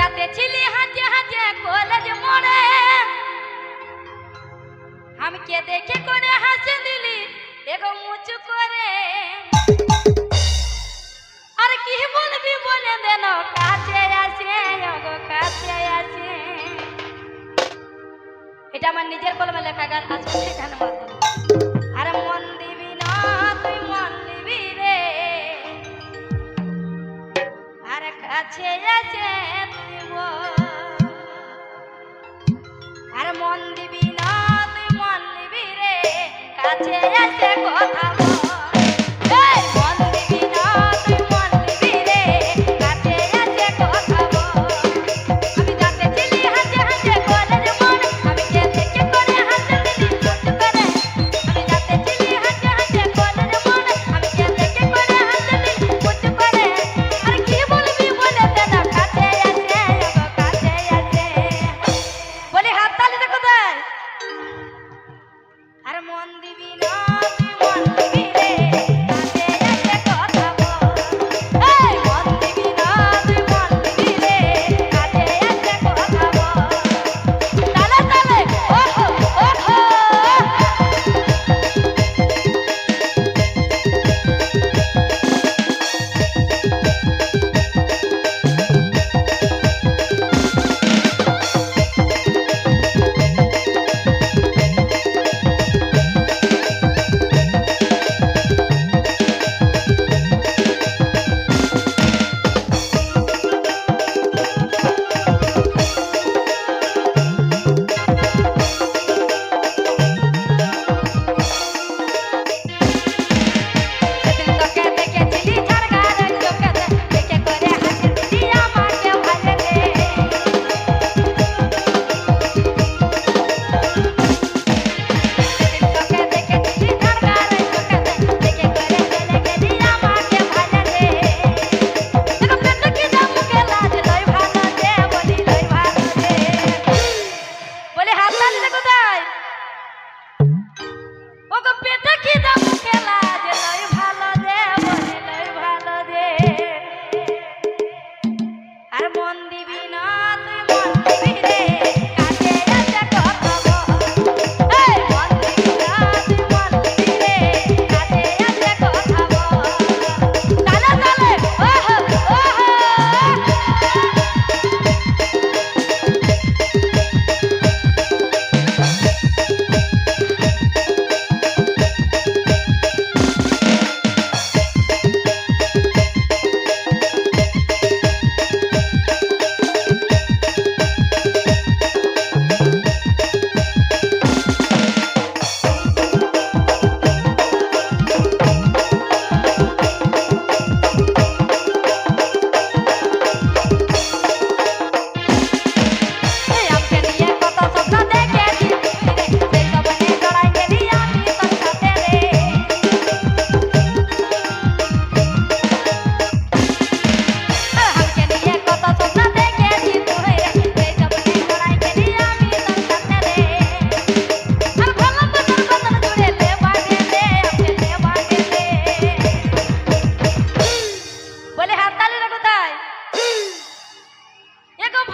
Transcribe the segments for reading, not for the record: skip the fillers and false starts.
যাতেছিলি হাঁটে হাঁটে কলেজ মোড়ে আমাকে দেখে করে হাসে দিলি এগো মুচু করে আর কি বলবি বলে দেন কাছে আসে ওগো কাছে আসে। এটা আমার নিজের কলমে লেখা গান আছে সেখানে মাধ্যমে। আরে মন দিবি না তুই মন দিবি রে আরে কাছে আসে তুই বল আরে মন দিবি না তুই মন দিবি রে কাছে আসে কথা বল।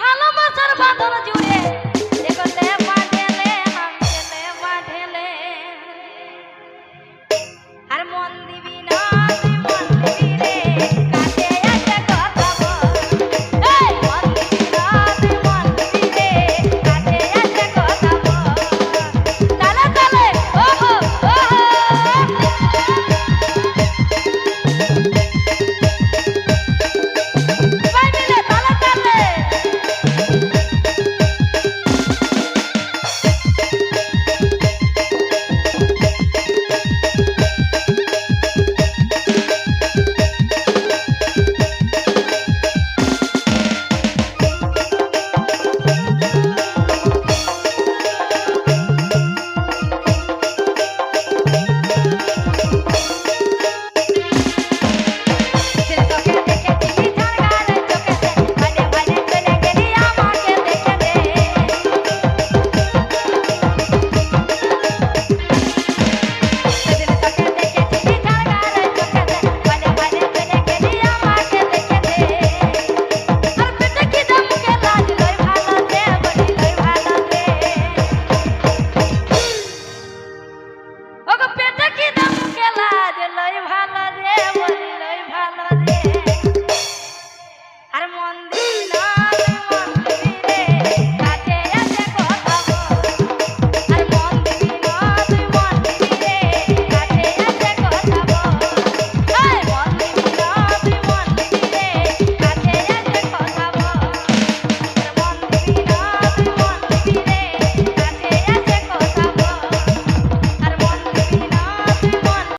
ভালোবাসার বাঁধন